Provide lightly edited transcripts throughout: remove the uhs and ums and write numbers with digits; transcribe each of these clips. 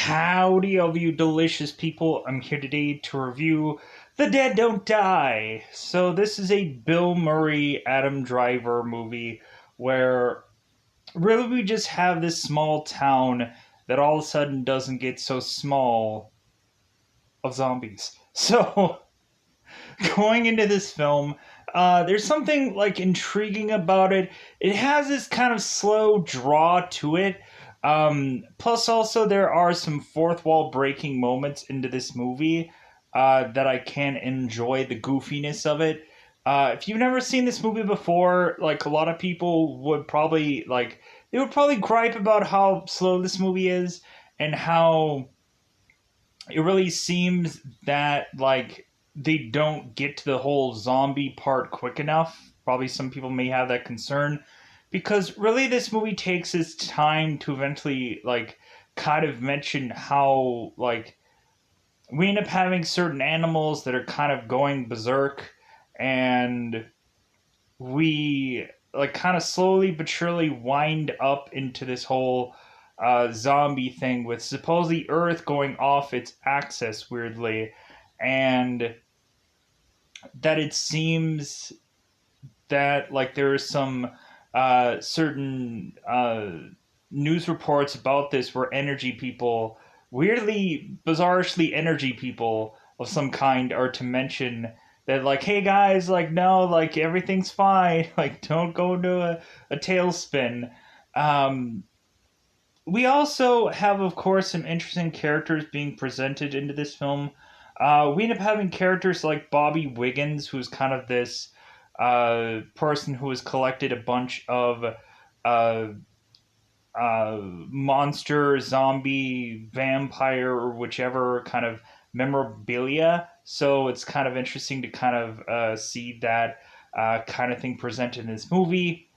Howdy, all of you delicious people. I'm here today to review The Dead Don't Die. So, this is a Bill Murray, Adam Driver movie where really we just have this small town that all of a sudden doesn't get so small of zombies. So, going into this film, there's something like intriguing about it. It has this kind of slow draw to it. Plus, also there are some fourth wall breaking moments into this movie that I can enjoy the goofiness of it. If you've never seen this movie before, like a lot of people would probably like, they would probably gripe about how slow this movie is and how it really seems that like they don't get to the whole zombie part quick enough. Probably some people may have that concern because really this movie takes its time to eventually like kind of mention how like we end up having certain animals that are kind of going berserk, and we like kind of slowly but surely wind up into this whole zombie thing with supposedly Earth going off its axis weirdly, and that it seems that like there is some certain news reports about this where energy people, weirdly, bizarrely energy people of some kind, are to mention that like, hey guys, like no, like everything's fine, like don't go into a tailspin. Um, we also have, of course, some interesting characters being presented into this film. We end up having characters like Bobby Wiggins, who's kind of this person who has collected a bunch of uh, monster, zombie, vampire, or whichever kind of memorabilia. So it's kind of interesting to kind of see that kind of thing presented in this movie.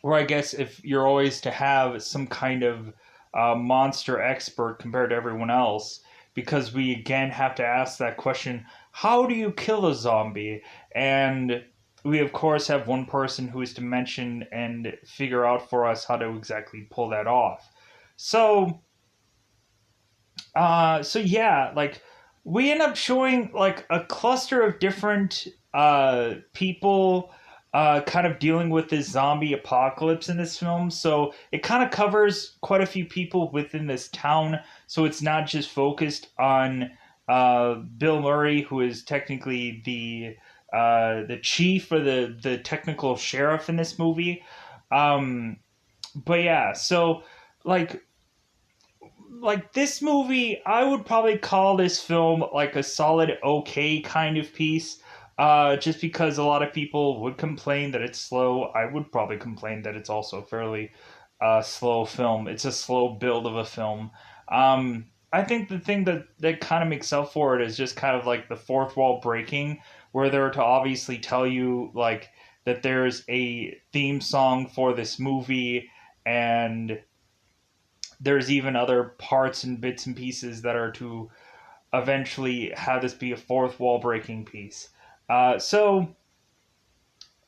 Or I guess if you're always to have some kind of monster expert compared to everyone else, because we again have to ask that question: how do you kill a zombie? And we of course have one person who is to mention and figure out for us how to exactly pull that off. So, so yeah, like we end up showing like a cluster of different people kind of dealing with this zombie apocalypse in this film. So it kind of covers quite a few people within this town. So it's not just focused on Bill Murray, who is technically the chief or the technical sheriff in this movie. Um, but yeah, so like this movie, I would probably call this film like a solid okay kind of piece. Just because a lot of people would complain that it's slow, I would probably complain that it's also fairly slow film. It's a slow build of a film. I think the thing that kind of makes up for it is just kind of like the fourth wall breaking, where they're to obviously tell you like that there's a theme song for this movie, and there's even other parts and bits and pieces that are to eventually have this be a fourth wall breaking piece. So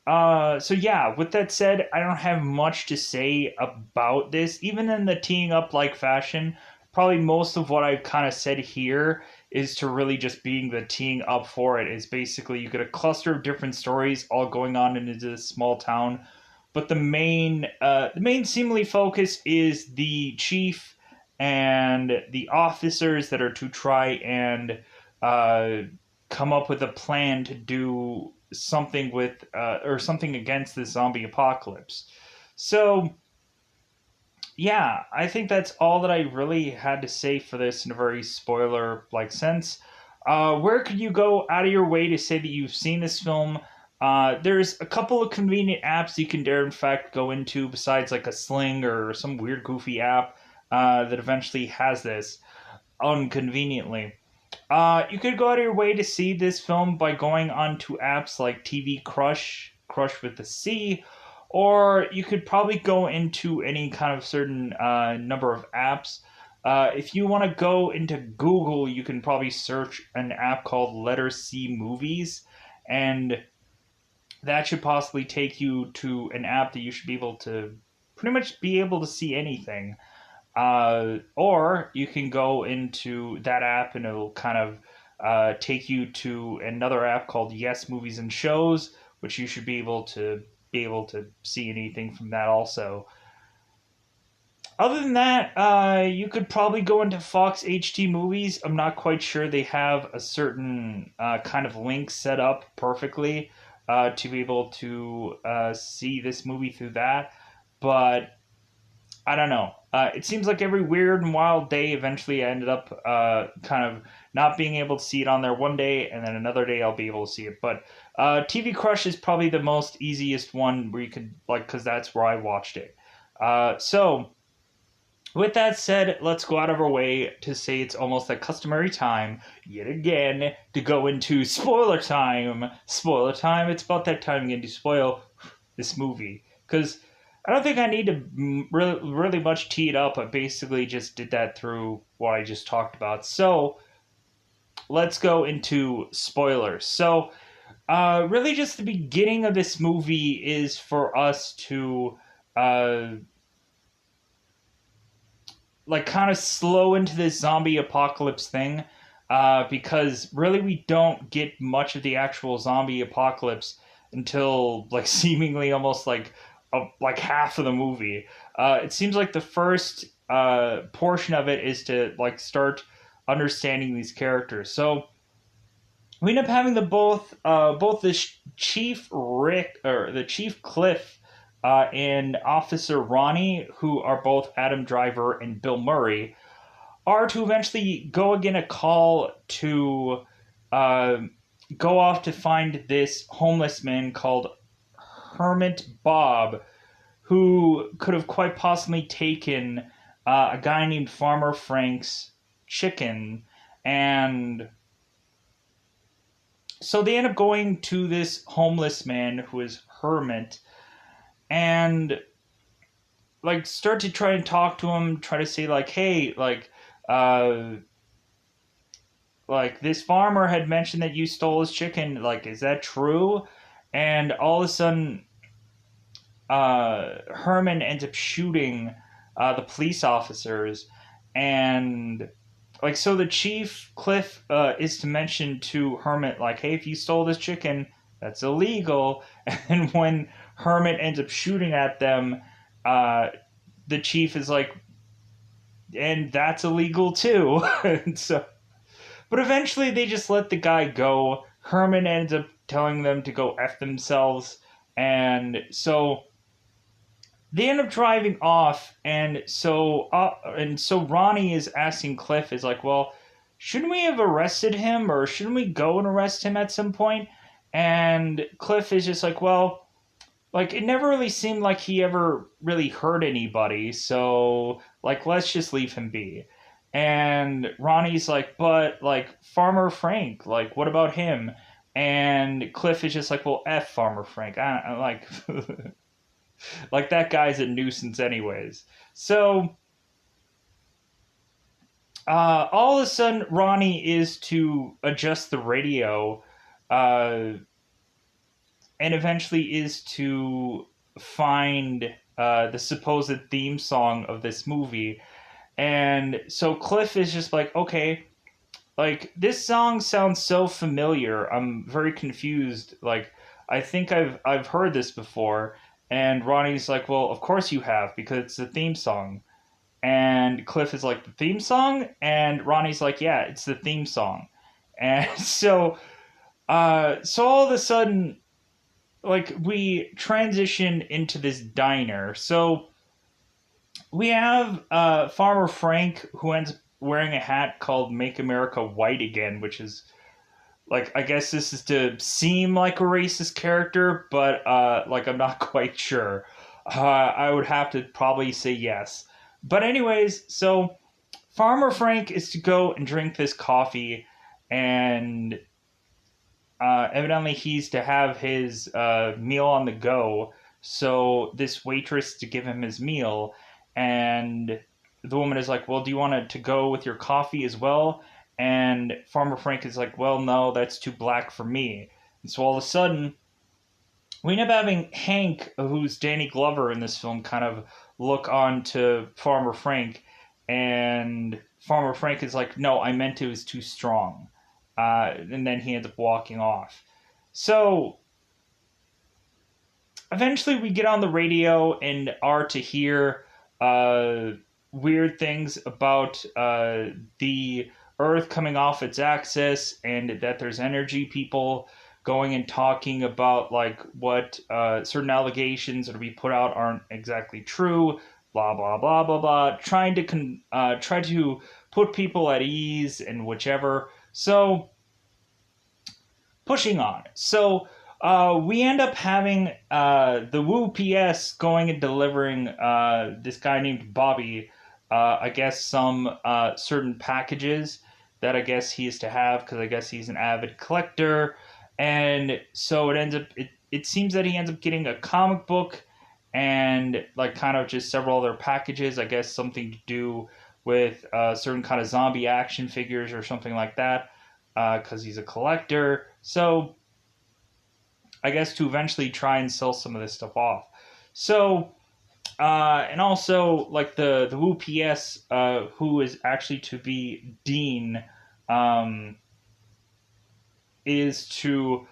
yeah, with that said, I don't have much to say about this. Even in the teeing up like fashion, probably most of what I've kind of said here is to really just being the teeing up for it. Is basically you get a cluster of different stories all going on in this small town, but the main seemingly focus is the chief and the officers that are to try and uh, come up with a plan to do something with or something against the zombie apocalypse. So yeah, I think that's all that I really had to say for this in a very spoiler like sense. Where could you go out of your way to say that you've seen this film? There's a couple of convenient apps you can dare in fact go into besides like a Sling or some weird goofy app that eventually has this unconveniently. You could go out of your way to see this film by going onto apps like TV Crush, Crush with the C, or you could probably go into any kind of certain number of apps. If you want to go into Google, you can probably search an app called Letter C Movies, and that should possibly take you to an app that you should be able to pretty much be able to see anything. Or you can go into that app and it'll kind of take you to another app called Yes Movies and Shows, which you should be able to see anything from that also. Other than that, you could probably go into Fox HT Movies. I'm not quite sure they have a certain kind of link set up perfectly to be able to see this movie through that, but I don't know. It seems like every weird and wild day, eventually I ended up kind of not being able to see it on there one day, and then another day I'll be able to see it. But TV Crush is probably the most easiest one where you could, like, because that's where I watched it. So, with that said, let's go out of our way to say it's almost that customary time, yet again, to go into spoiler time. Spoiler time. It's about that time again to spoil this movie. Because I don't think I need to really much tee it up. I basically just did that through what I just talked about. So let's go into spoilers. So, really, just the beginning of this movie is for us to. Like kind of slow into this zombie apocalypse thing, because really we don't get much of the actual zombie apocalypse until like seemingly almost like half of the movie. It seems like the first portion of it is to like start understanding these characters. So we end up having both the chief Rick or the chief Cliff and Officer Ronnie, who are both Adam Driver and Bill Murray, are to eventually go again a call to uh, go off to find this homeless man called Hermit Bob, who could have quite possibly taken a guy named Farmer Frank's chicken. And so they end up going to this homeless man who is Hermit and like start to try and talk to him, try to say like, hey, uh, like this farmer had mentioned that you stole his chicken. Like, is that true? And all of a sudden, Herman ends up shooting the police officers, and like so the chief Cliff is to mention to Hermit like, hey, if you stole this chicken, that's illegal. And when Hermit ends up shooting at them, uh, the chief is like, and that's illegal too. And so, but eventually they just let the guy go. Herman ends up telling them to go f themselves, and so they end up driving off. And so Ronnie is asking Cliff is like, well, shouldn't we have arrested him, or shouldn't we go and arrest him at some point? And Cliff is just like, well, like it never really seemed like he ever really hurt anybody, so like let's just leave him be. And Ronnie's like, but like Farmer Frank, like what about him? And Cliff is just like, well, f Farmer Frank. I like like that guy's a nuisance anyways. So all of a sudden Ronnie is to adjust the radio, uh, and eventually is to find the supposed theme song of this movie. And so Cliff is just like, okay, like this song sounds so familiar. I'm very confused. Like I think I've heard this before. And Ronnie's like, well, of course you have because it's the theme song. And Cliff is like, the theme song? And Ronnie's like, yeah, it's the theme song. And so all of a sudden like we transition into this diner. So we have Farmer Frank who ends up wearing a hat called "Make America White Again," which is like I guess this is to seem like a racist character, but like I'm not quite sure. I would have to probably say yes. But anyways, so Farmer Frank is to go and drink this coffee, and evidently he's to have his meal on the go. So this waitress to give him his meal, and the woman is like, well, do you want to go with your coffee as well? And Farmer Frank is like, well, no, that's too black for me. And so all of a sudden we end up having Hank, who's Danny Glover in this film, kind of look on to Farmer Frank, and Farmer Frank is like, no, I meant it was too strong. And then he ends up walking off. So eventually we get on the radio and are to hear uh, weird things about the Earth coming off its axis, and that there's energy people going and talking about like what certain allegations that will be put out aren't exactly true. Blah blah blah blah blah. Trying to try to put people at ease and whichever. So pushing on. So we end up having the Woo PS going and delivering this guy named Bobby, I guess, some certain packages that I guess he is to have because I guess he's an avid collector. And so it seems that he ends up getting a comic book and like kind of just several other packages, I guess something to do with certain kind of zombie action figures or something like that because he's a collector. So I guess to eventually try and sell some of this stuff off. So and also like the Wu PS, who is actually to be Dean, um, is to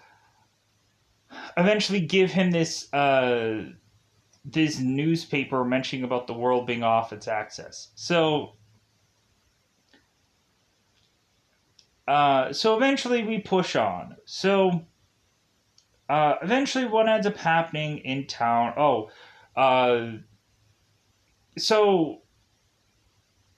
eventually give him this newspaper mentioning about the world being off its axis. So eventually we push on. So eventually what ends up happening in town? Uh, so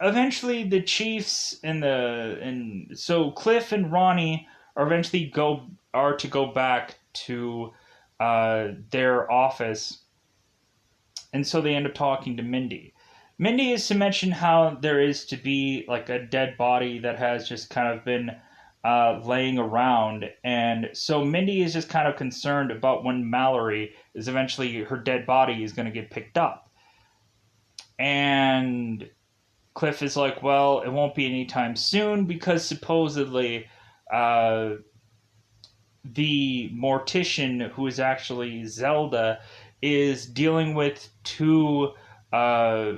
eventually the Chiefs and so Cliff and Ronnie are to go back to their office, and so they end up talking to Mindy. Mindy is to mention how there is to be like a dead body that has just kind of been laying around, and so Mindy is just kind of concerned about when Mallory is eventually her dead body is going to get picked up, and Cliff is like, well, it won't be anytime soon because supposedly uh, the mortician, who is actually Zelda, is dealing with uh,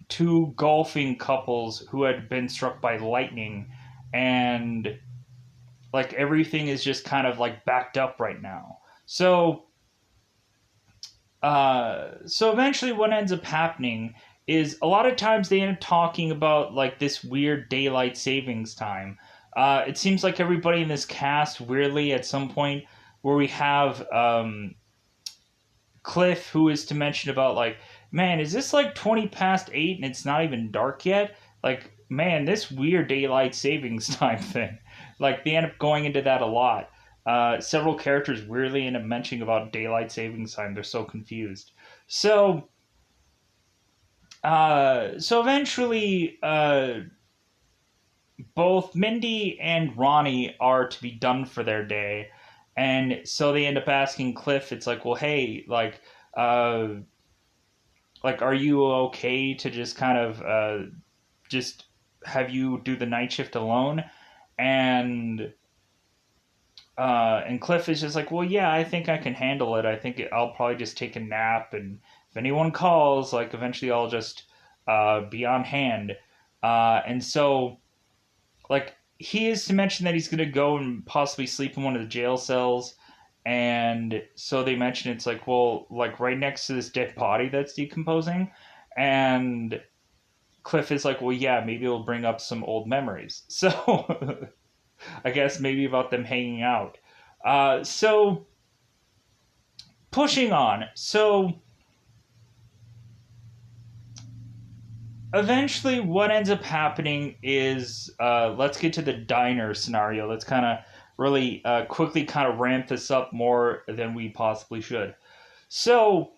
two golfing couples who had been struck by lightning, and like everything is just kind of like backed up right now. So eventually what ends up happening is a lot of times they end up talking about like this weird daylight savings time. It seems like everybody in this cast weirdly at some point where we have Cliff, who is to mention about like, man, is this like 20 past 8 and it's not even dark yet? Like, man, this weird daylight savings time thing. Like they end up going into that a lot. Several characters weirdly end up mentioning about daylight savings time. They're so confused. So eventually, both Mindy and Ronnie are to be done for their day, and so they end up asking Cliff. It's like, well, hey, uh, like, are you okay to just kind of just have you do the night shift alone? And and Cliff is just like, well, yeah, I think I can handle it. I'll probably just take a nap, and if anyone calls, like, eventually I'll just be on hand. And so, like, he is to mention that he's going to go and possibly sleep in one of the jail cells. And so they mention it's like, well, like right next to this dead body that's decomposing. And Cliff is like, well, yeah, maybe it'll bring up some old memories. So I guess maybe about them hanging out. So pushing on. So eventually, what ends up happening is let's get to the diner scenario. Let's kind of really quickly kind of ramp this up more than we possibly should. So,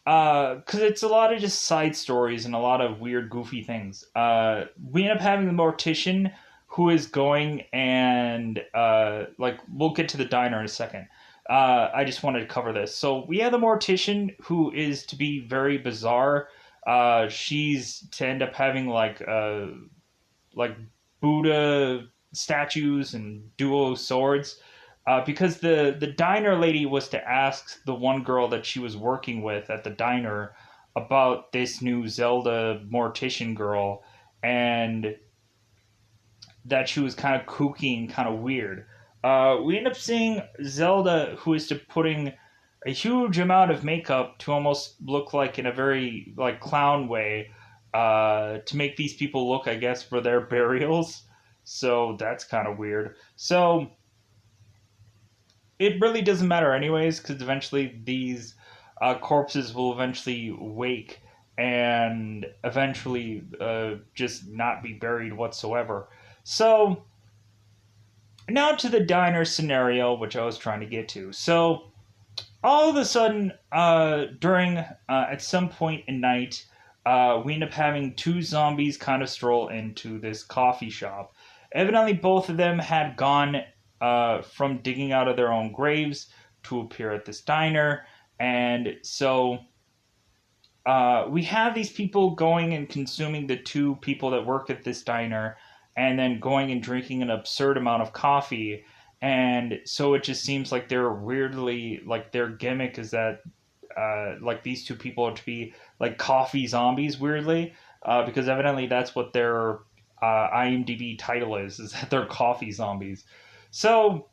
because it's a lot of just side stories and a lot of weird, goofy things. We end up having the mortician who is going and like we'll get to the diner in a second. I just wanted to cover this. So we have the mortician who is to be very bizarre. She's to end up having like Buddha statues and duo swords. Because the diner lady was to ask the one girl that she was working with at the diner about this new Zelda mortician girl, and that she was kind of kooky and kind of weird. We end up seeing Zelda, who is to putting a huge amount of makeup to almost look like in a very like clown way, to make these people look, I guess, for their burials. So that's kind of weird. So it really doesn't matter anyways, because eventually these corpses will eventually wake and eventually just not be buried whatsoever. So now to the diner scenario, which I was trying to get to. So all of a sudden, during at some point in night, we end up having two zombies kind of stroll into this coffee shop. Evidently, both of them had gone from digging out of their own graves to appear at this diner, and so we have these people going and consuming the two people that work at this diner, and then going and drinking an absurd amount of coffee. And so it just seems like they're weirdly like their gimmick is that like these two people are to be like coffee zombies weirdly, because evidently that's what their IMDb title is that they're coffee zombies. So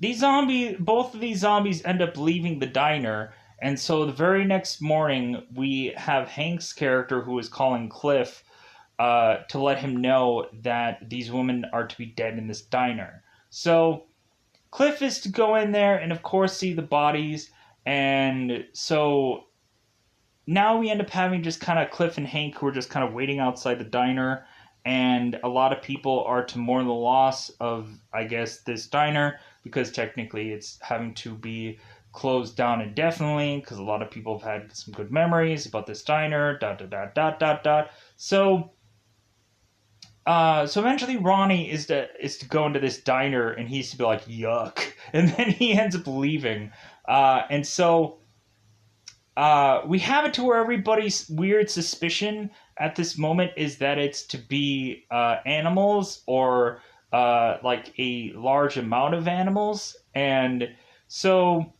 both of these zombies end up leaving the diner, and so the very next morning we have Hank's character who is calling Cliff to let him know that these women are to be dead in this diner. So Cliff is to go in there and, of course, see the bodies. And so now we end up having just kind of Cliff and Hank who are just kind of waiting outside the diner. And a lot of people are to mourn the loss of, I guess, this diner because technically it's having to be closed down indefinitely because a lot of people have had some good memories about this diner. Dot dot dot dot dot dot. So eventually Ronnie is to go into this diner and he's to be like yuck, and then he ends up leaving, and so we have it to where everybody's weird suspicion at this moment is that it's to be animals or like a large amount of animals, and so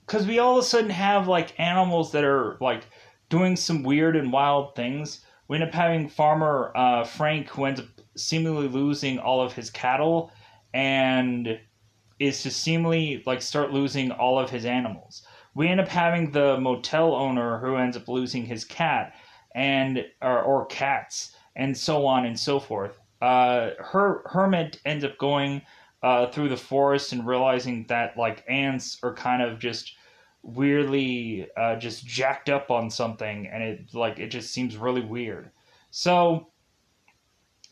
because we all of a sudden have like animals that are like doing some weird and wild things. We end up having farmer Frank who ends up seemingly losing all of his cattle and is to seemingly like start losing all of his animals. We end up having the motel owner who ends up losing his cat and or cats and so on and so forth. Hermit ends up going through the forest and realizing that like ants are kind of just weirdly just jacked up on something, and it just seems really weird. So,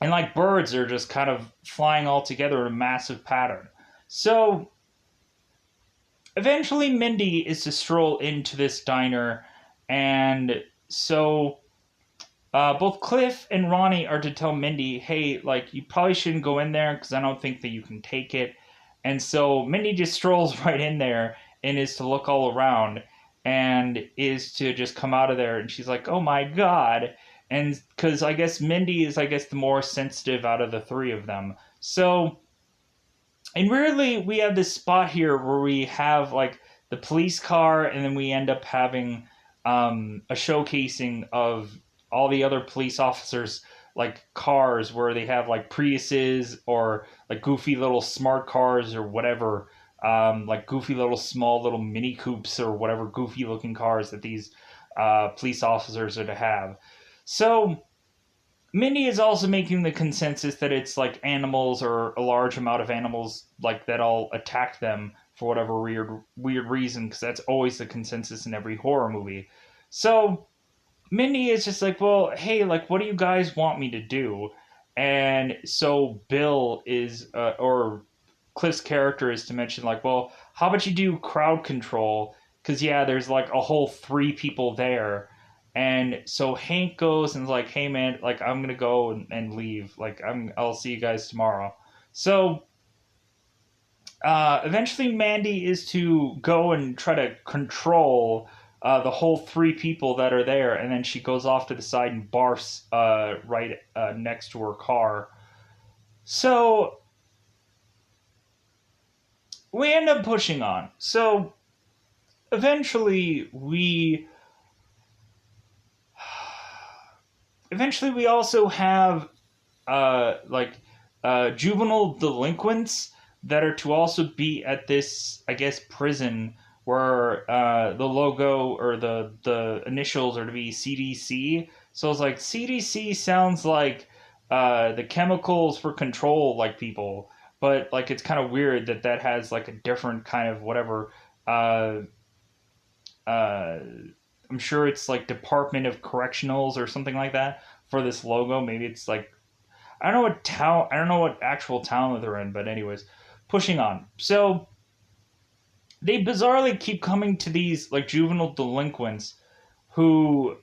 and like birds are just kind of flying all together in a massive pattern. So eventually Mindy is to stroll into this diner, and so both Cliff and Ronnie are to tell Mindy, hey, like, you probably shouldn't go in there because I don't think that you can take it. And so Mindy just strolls right in there and is to look all around and is to just come out of there. And she's like, oh my God. And because I guess Mindy is, I guess, the more sensitive out of the three of them. So, and weirdly, we have this spot here where we have like the police car, and then we end up having a showcasing of all the other police officers like cars where they have like Priuses or like goofy little smart cars or whatever, like goofy little small little mini coupes or whatever goofy looking cars that these police officers are to have. So Mindy is also making the consensus that it's like animals or a large amount of animals like that all attack them for whatever weird reason, because that's always the consensus in every horror movie. So Mindy is just like, well, hey, like, what do you guys want me to do? And so Bill is, or Cliff's character is to mention, like, well, how about you do crowd control? Because, yeah, there's like a whole three people there. And so Hank goes and is like, hey, man, like, I'm going to go and leave. Like, I'll see you guys tomorrow. So eventually Mandy is to go and try to control the whole three people that are there, and then she goes off to the side and barfs right next to her car. So we end up pushing on. So eventually we also have like juvenile delinquents that are to also be at this, I guess, prison where the logo or the initials are to be CDC. So it's like CDC sounds like the chemicals for control like people, but like it's kind of weird that that has like a different kind of whatever. Uh, uh, I'm sure it's like Department of Correctionals or something like that for this logo. Maybe it's like I don't know what town. I don't know what actual town that they're in, but anyways, pushing on. So they bizarrely keep coming to these like juvenile delinquents who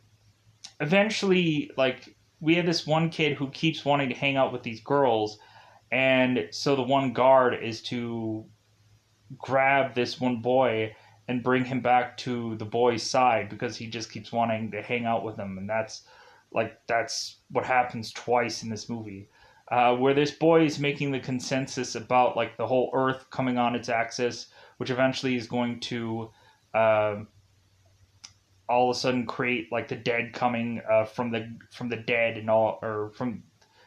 eventually like we have this one kid who keeps wanting to hang out with these girls, and so the one guard is to grab this one boy and bring him back to the boy's side because he just keeps wanting to hang out with him, and that's what happens twice in this movie. Where this boy is making the consensus about like the whole Earth coming on its axis, which eventually is going to uh, all of a sudden create like the dead coming from the dead and all, or from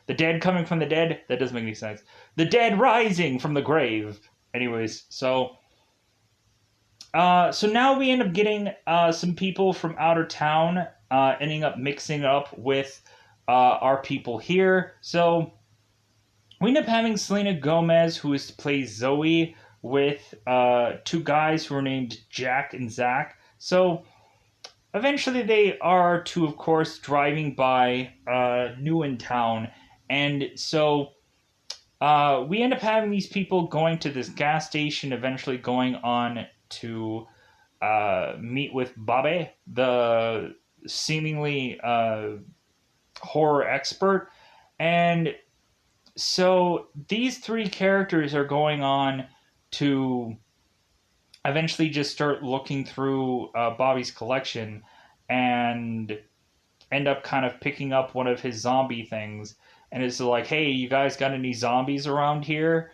the dead coming from the dead. That doesn't make any sense. The dead rising from the grave. Anyways, so now we end up getting some people from outer town ending up mixing up with our people here. So we end up having Selena Gomez, who is to play Zoe, with two guys who are named Jack and Zach. So eventually they are to, of course, driving by Newentown. And so we end up having these people going to this gas station, eventually going on to meet with Babe, the seemingly horror expert. And so these three characters are going on to eventually just start looking through Bobby's collection and end up kind of picking up one of his zombie things. And it's like, hey, you guys got any zombies around here?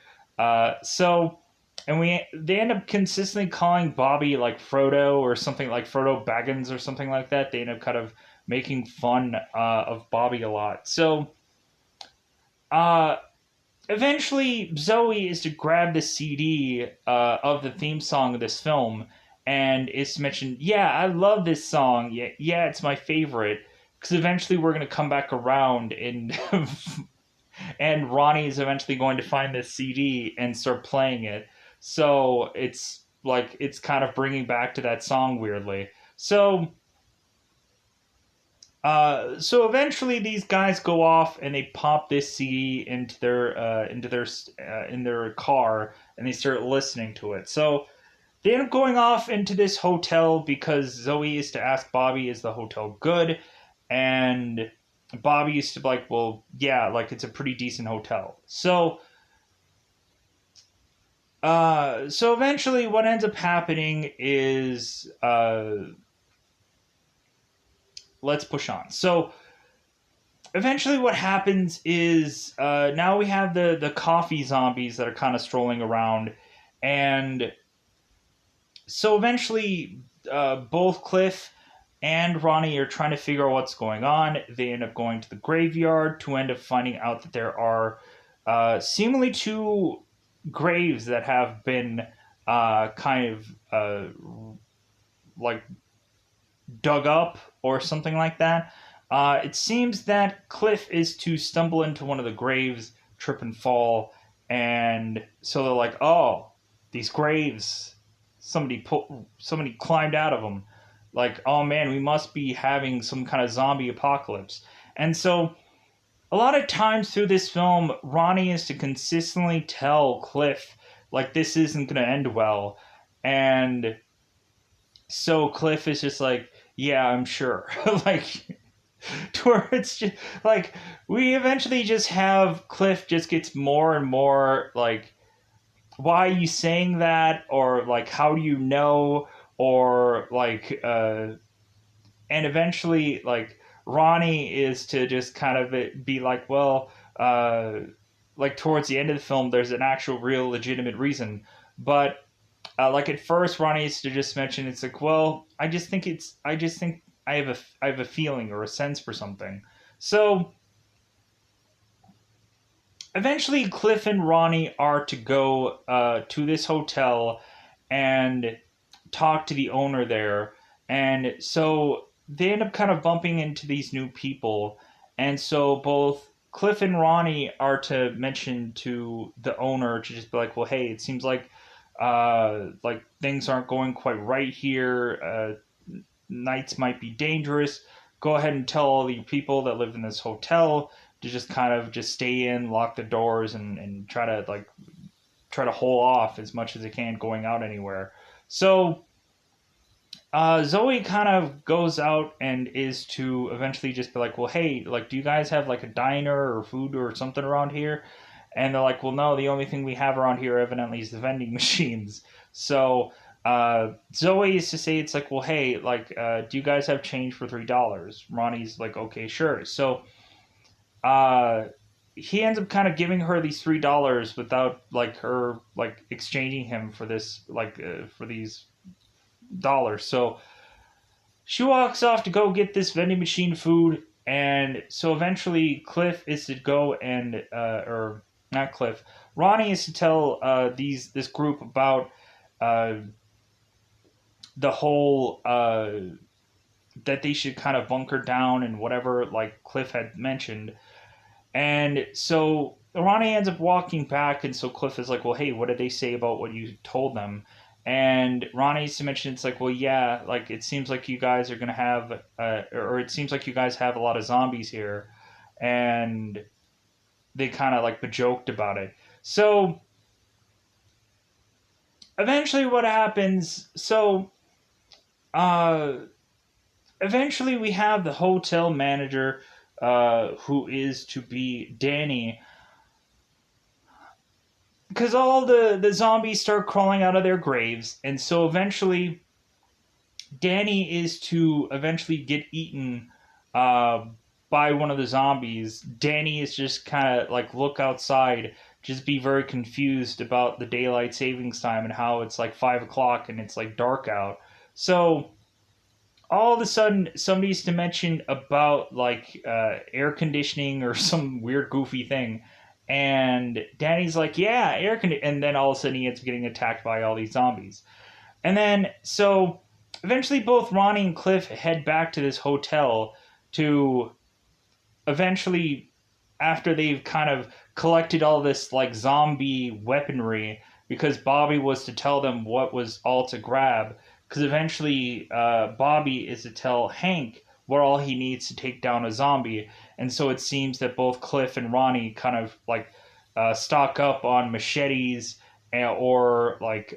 So and they end up consistently calling Bobby like Frodo or something, like Frodo Baggins or something like that. They end up kind of making fun of Bobby a lot. So uh, eventually, Zoe is to grab the CD of the theme song of this film, and it's mentioned, yeah, I love this song. Yeah, yeah, it's my favorite. Because eventually we're going to come back around and and Ronnie is eventually going to find this CD and start playing it. So it's like it's kind of bringing back to that song weirdly. So eventually these guys go off and they pop this CD in their car and they start listening to it. So they end up going off into this hotel because Zoe is to ask Bobby, "Is the hotel good?" And Bobby used to be like, "Well, yeah, like it's a pretty decent hotel." So eventually, what ends up happening is let's push on. So eventually what happens is now we have the coffee zombies that are kind of strolling around, and so eventually both Cliff and Ronnie are trying to figure out what's going on. They end up going to the graveyard to end up finding out that there are seemingly two graves that have been kind of like dug up or something like that. It seems that Cliff is to stumble into one of the graves, trip and fall, and so they're like, "Oh, these graves! Somebody climbed out of them." Like, "Oh man, we must be having some kind of zombie apocalypse." And so, a lot of times through this film, Ronnie is to consistently tell Cliff, like, this isn't going to end well, and so Cliff is just like, "Yeah, I'm sure." Like to where it's just like we eventually just have Cliff just gets more and more like, why are you saying that, or like how do you know, or like and eventually like Ronnie is to just kind of be like, well, like towards the end of the film there's an actual real legitimate reason, but Like at first, Ronnie used to just mention it's like, well, I just think I have a feeling or a sense for something. So eventually, Cliff and Ronnie are to go to this hotel and talk to the owner there, and so they end up kind of bumping into these new people, and so both Cliff and Ronnie are to mention to the owner to just be like, well, hey, it seems like things aren't going quite right here. Nights might be dangerous. Go ahead and tell all the people that live in this hotel to just kind of just stay in, lock the doors, and try to hold off as much as they can going out anywhere. So Zoe kind of goes out and is to eventually just be like, well, hey, like, do you guys have like a diner or food or something around here? And they're like, well, no, the only thing we have around here evidently is the vending machines. So Zoe is to say, it's like, well, hey, like, do you guys have change for $3? Ronnie's like, okay, sure. So uh, he ends up kind of giving her these $3 without like her like exchanging him for this for these dollars. So she walks off to go get this vending machine food, and so eventually Cliff is to go and or not Cliff, Ronnie is to tell this group about uh, the whole that they should kind of bunker down and whatever like Cliff had mentioned, and so Ronnie ends up walking back, and so Cliff is like, "Well, hey, what did they say about what you told them?" And Ronnie's to mention it's like, "Well, yeah, like it seems like you guys are gonna have, or it seems like you guys have a lot of zombies here," and they kind of like joked about it. So eventually, what happens? So, uh, eventually, we have the hotel manager, who is to be Danny, because all the zombies start crawling out of their graves, and so eventually Danny is to eventually get eaten uh, by one of the zombies. Danny is just kind of like look outside, just be very confused about the daylight savings time and how it's like 5 o'clock and it's like dark out. So all of a sudden somebody's to mention about like air conditioning or some weird goofy thing, and Danny's like, yeah, air conditioning, and then all of a sudden he ends up getting attacked by all these zombies. And then so eventually both Ronnie and Cliff head back to this hotel to eventually, after they've kind of collected all this like zombie weaponry, because Bobby was to tell them what was all to grab, because eventually Bobby is to tell Hank what all he needs to take down a zombie. And so it seems that both Cliff and Ronnie kind of like stock up on machetes, or like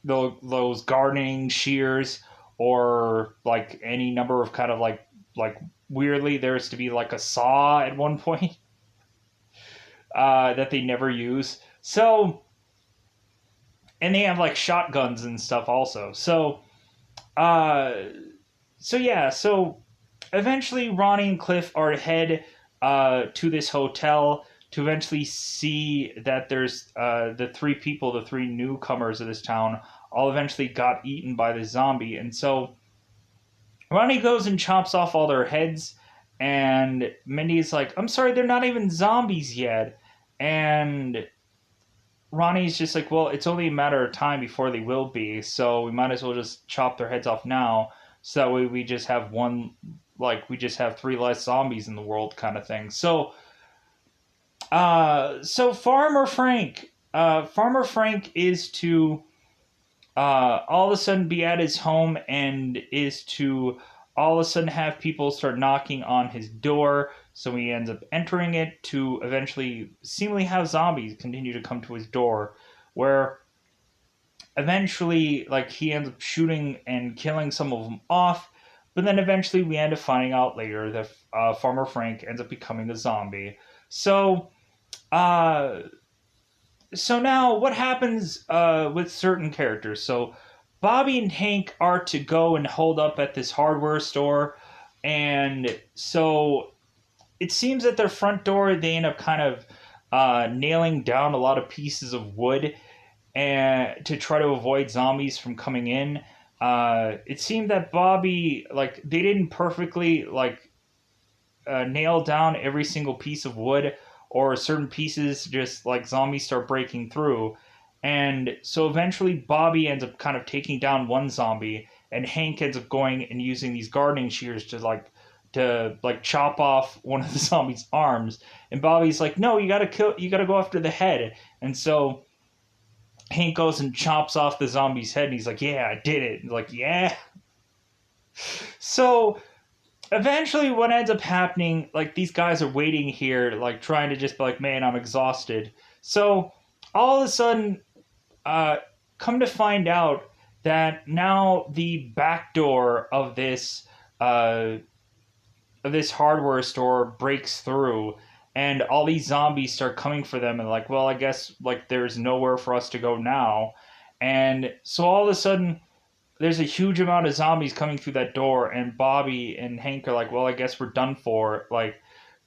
those gardening shears, or like any number of kind of like weirdly there's to be like a saw at one point that they never use. So, and they have like shotguns and stuff also. Uh, so yeah, so eventually Ronnie and Cliff are head to this hotel to eventually see that there's the three newcomers of this town, all eventually got eaten by the zombie. And so Ronnie goes and chops off all their heads, and Mindy's like, I'm sorry, they're not even zombies yet. And Ronnie's just like, well, it's only a matter of time before they will be, so we might as well just chop their heads off now, so that way we just have we just have three less zombies in the world, kind of thing. So, Farmer Frank is to all of a sudden be at his home, and is to all of a sudden have people start knocking on his door. So he ends up entering it to eventually seemingly have zombies continue to come to his door, where eventually like he ends up shooting and killing some of them off. But then eventually we end up finding out later that Farmer Frank ends up becoming a zombie. So uh, so now what happens with certain characters? So Bobby and Hank are to go and hold up at this hardware store, and so it seems at their front door they end up kind of nailing down a lot of pieces of wood, and to try to avoid zombies from coming in. It seemed that Bobby, like, they didn't perfectly like nail down every single piece of wood, or certain pieces just like zombies start breaking through. And so eventually Bobby ends up kind of taking down one zombie, and Hank ends up going and using these gardening shears to chop off one of the zombie's arms. And Bobby's like, no, you gotta go after the head. And so Hank goes and chops off the zombie's head, and he's like, yeah, I did it. And like, yeah. So eventually what ends up happening, like, these guys are waiting here, like, trying to just be like, man, I'm exhausted. So all of a sudden, uh come to find out that now the back door uh of this hardware store breaks through, and all these zombies start coming for them, and like, well, I guess like there's nowhere for us to go now. And so all of a sudden there's a huge amount of zombies coming through that door, and Bobby and Hank are like, well, I guess we're done for. Like,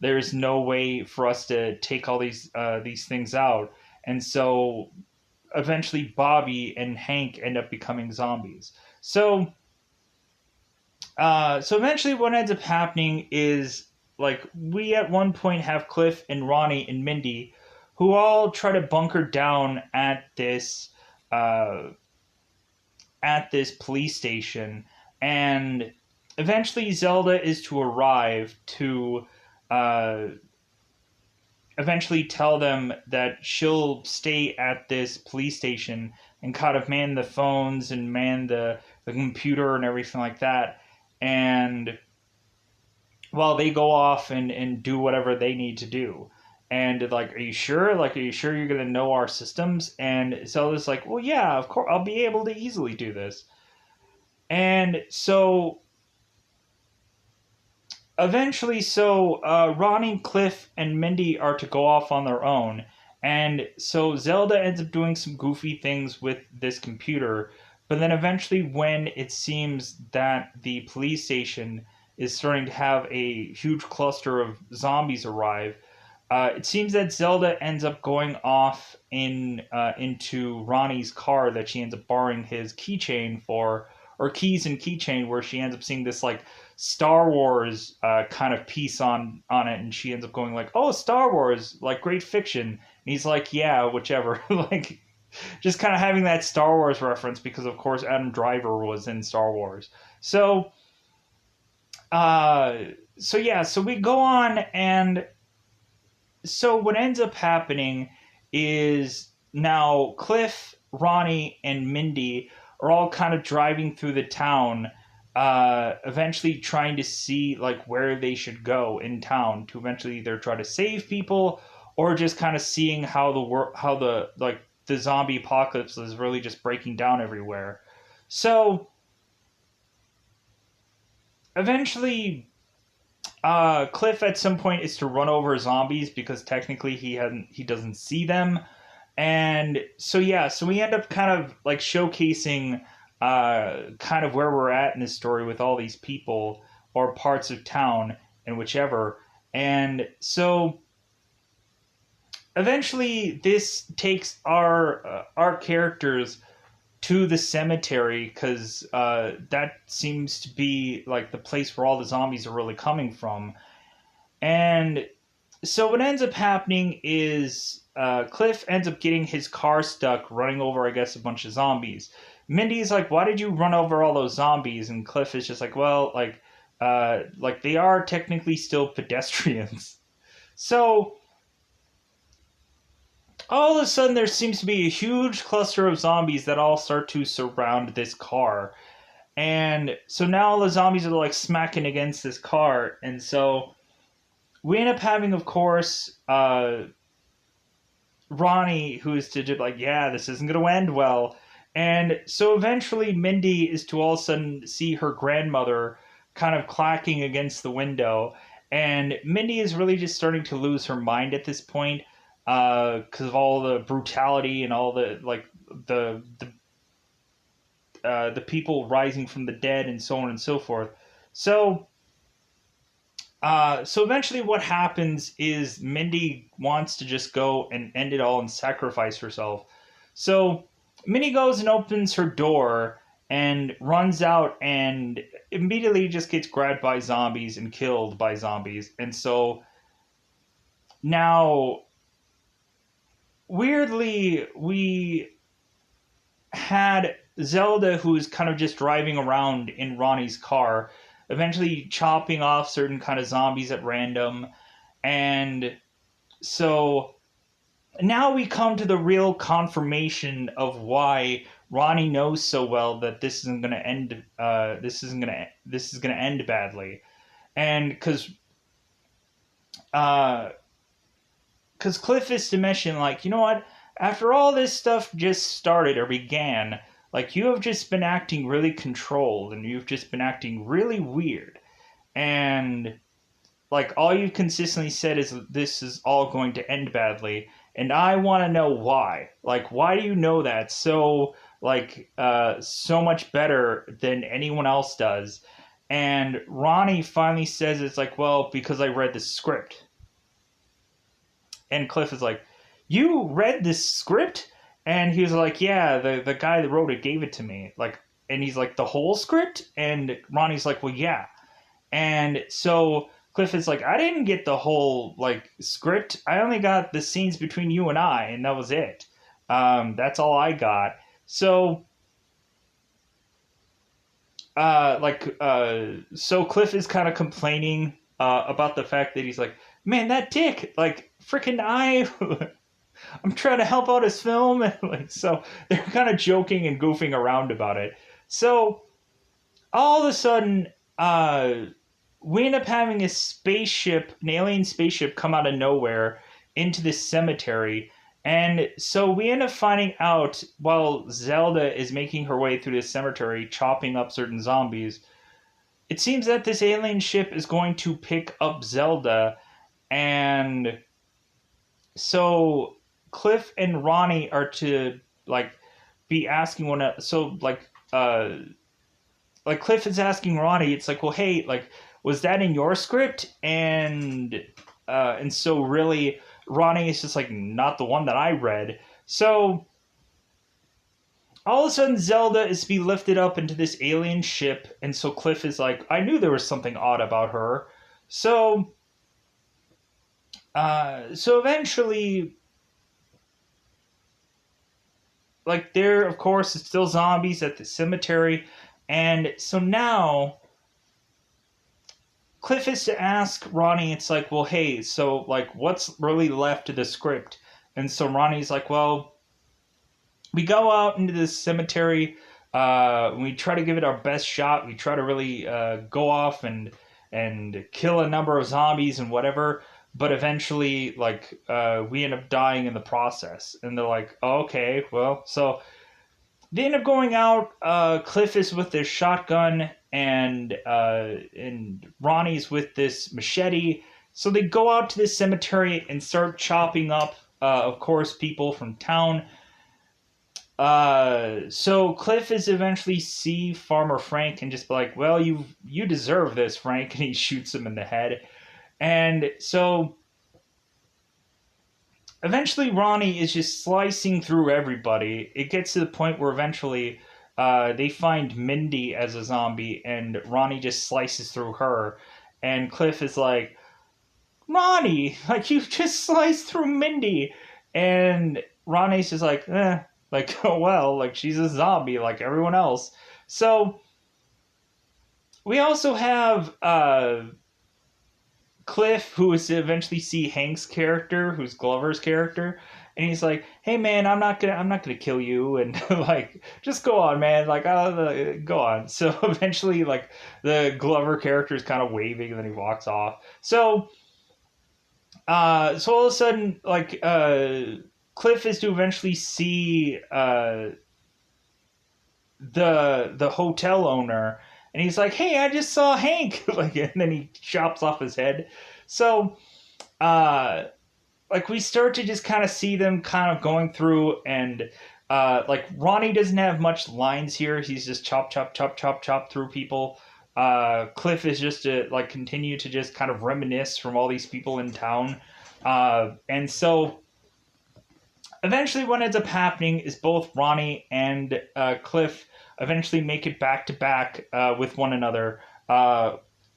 there's no way for us to take all these things out. And so eventually Bobby and Hank end up becoming zombies. So eventually what ends up happening is, like, we at one point have Cliff and Ronnie and Mindy, who all try to bunker down uh, at this police station. And eventually Zelda is to arrive to uh, eventually tell them that she'll stay at this police station and kind of man the phones and man the computer and everything like that. And while they go off and do whatever they need to do. And like, are you sure? Like, are you sure you're gonna know our systems? And Zelda's like, well, yeah, of course, I'll be able to easily do this. And so eventually, Ronnie, Cliff, and Mindy are to go off on their own. And so Zelda ends up doing some goofy things with this computer. But then eventually, when it seems that the police station is starting to have a huge cluster of zombies arrive, it seems that Zelda ends up going off into Ronnie's car that she ends up borrowing his keychain for, or keys and keychain, where she ends up seeing this like Star Wars kind of piece on it, and she ends up going like, "Oh, Star Wars, like great fiction." And he's like, "Yeah, whichever." Like, just kind of having that Star Wars reference because, of course, Adam Driver was in Star Wars. So, uh, so we go on, and so what ends up happening is now Cliff, Ronnie, and Mindy are all kind of driving through the town, eventually trying to see like where they should go in town to eventually either try to save people, or just kind of seeing how the zombie apocalypse is really just breaking down everywhere. So eventually Cliff at some point is to run over zombies because technically he doesn't see them. And so yeah, so we end up kind of like showcasing kind of where we're at in this story with all these people or parts of town and whichever. And so eventually this takes our characters to the cemetery, because that seems to be like the place where all the zombies are really coming from. And so what ends up happening is Cliff ends up getting his car stuck, running over, I guess, a bunch of zombies. Mindy's like, "Why did you run over all those zombies?" And Cliff is just like, "Well, like they are technically still pedestrians." So all of a sudden, there seems to be a huge cluster of zombies that all start to surround this car. And so now all the zombies are like smacking against this car, and so we end up having, of course, Ronnie, who is to just like, yeah, this isn't going to end well. And so eventually, Mindy is to all of a sudden see her grandmother kind of clacking against the window. And Mindy is really just starting to lose her mind at this point because of all the brutality and all the, like, the people rising from the dead and so on and so forth. So so eventually, what happens is Mindy wants to just go and end it all and sacrifice herself. So Minnie goes and opens her door and runs out and immediately just gets grabbed by zombies and killed by zombies. And so now, weirdly, we had Zelda, who's kind of just driving around in Ronnie's car, eventually chopping off certain kind of zombies at random. And so now we come to the real confirmation of why Ronnie knows so well that this isn't going to end. This is going to end badly, and uh, because Cliff is to mention, like, you know what? After all this stuff just started or began, like, you have just been acting really controlled and you've just been acting really weird. And, like, all you've consistently said is this is all going to end badly. And I want to know why. Like, why do you know that so, so much better than anyone else does? And Ronnie finally says it's like, well, because I read the script. And Cliff is like, "You read this script?" And he was like, "Yeah, the guy that wrote it gave it to me." Like, and he's like, "The whole script?" And Ronnie's like, "Well, yeah." And so Cliff is like, "I didn't get the whole like script. I only got the scenes between you and I, and that was it. That's all I got." So so Cliff is kind of complaining about the fact that he's like, "Man, that dick, like freaking I I'm trying to help out his film," and like so they're kind of joking and goofing around about it. So all of a sudden, we end up having a spaceship, an alien spaceship, come out of nowhere into this cemetery. And so we end up finding out while Zelda is making her way through this cemetery, chopping up certain zombies. It seems that this alien ship is going to pick up Zelda, and so Cliff and Ronnie are to like be asking one. So like Cliff is asking Ronnie. It's like, well, hey, like, was that in your script? And so really, Ronnie is just like not the one that I read. So all of a sudden, Zelda is to be lifted up into this alien ship, and so Cliff is like, I knew there was something odd about her. So so eventually, like there of course is still zombies at the cemetery, and so now Cliff is to ask Ronnie, it's like, well, hey, so like what's really left of the script? And so Ronnie's like, well, we go out into this cemetery, we try to give it our best shot, we try to really go off and kill a number of zombies and whatever, but eventually we end up dying in the process. And they're like, oh, okay, well, so they end up going out. Cliff is with this shotgun, and Ronnie's with this machete. So they go out to this cemetery and start chopping up, of course, people from town. So Cliff is eventually see Farmer Frank and just be like, "Well, you deserve this, Frank," and he shoots him in the head. And so eventually Ronnie is just slicing through everybody. It gets to the point where eventually they find Mindy as a zombie, and Ronnie just slices through her. And Cliff is like, Ronnie, like you just sliced through Mindy. And Ronnie's just like, like, oh well, like she's a zombie like everyone else. So we also have Cliff, who is to eventually see Hank's character, who's Glover's character, and he's like, "Hey man, I'm not gonna kill you," and like, just go on, man, like, go on. So eventually, like, the Glover character is kind of waving, and then he walks off. So, so all of a sudden, Cliff is to eventually see the hotel owner, and he's like, "Hey, I just saw Hank," like, and then he chops off his head. So, uh, like we start to just kind of see them kind of going through, and like Ronnie doesn't have much lines here. He's just chop, chop, chop, chop, chop through people. Cliff is just to like continue to just kind of reminisce from all these people in town, and so eventually, what ends up happening is both Ronnie and Cliff eventually make it back to back with one another,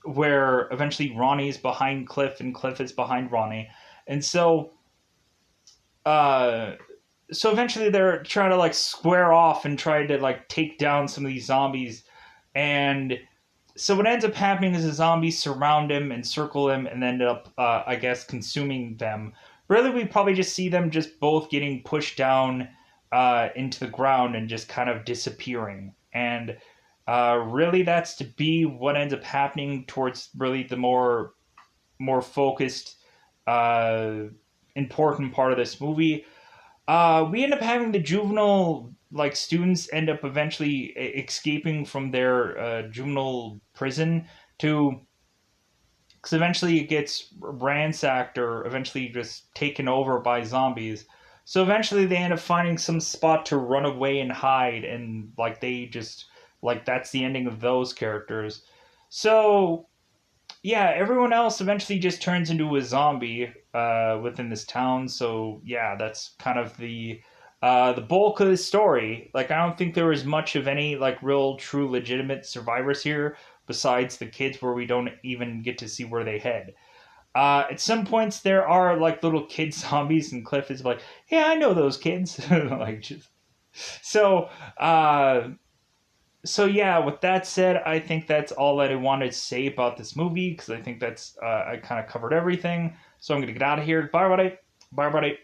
where eventually Ronnie's behind Cliff and Cliff is behind Ronnie, and uh, so eventually they're trying to like square off and try to like take down some of these zombies, and so what ends up happening is the zombies surround him and circle him and end up, I guess, consuming them. Really, we probably just see them just both getting pushed down into the ground and just kind of disappearing. And really, that's to be what ends up happening towards really the more focused, uh, important part of this movie. We end up having the juvenile like students end up eventually escaping from their juvenile prison to because eventually it gets ransacked or eventually just taken over by zombies. So eventually they end up finding some spot to run away and hide, and like they just like that's the ending of those characters. So yeah, everyone else eventually just turns into a zombie within this town. So yeah, that's kind of the bulk of the story. Like I don't think there was much of any like real, true, legitimate survivors here, besides the kids, where we don't even get to see where they head. At some points, there are like little kid zombies, and Cliff is like, "Yeah, I know those kids." like just so. So yeah, with that said, I think that's all that I wanted to say about this movie because I think that's I kind of covered everything. So I'm gonna get out of here. Bye, everybody. Bye, everybody.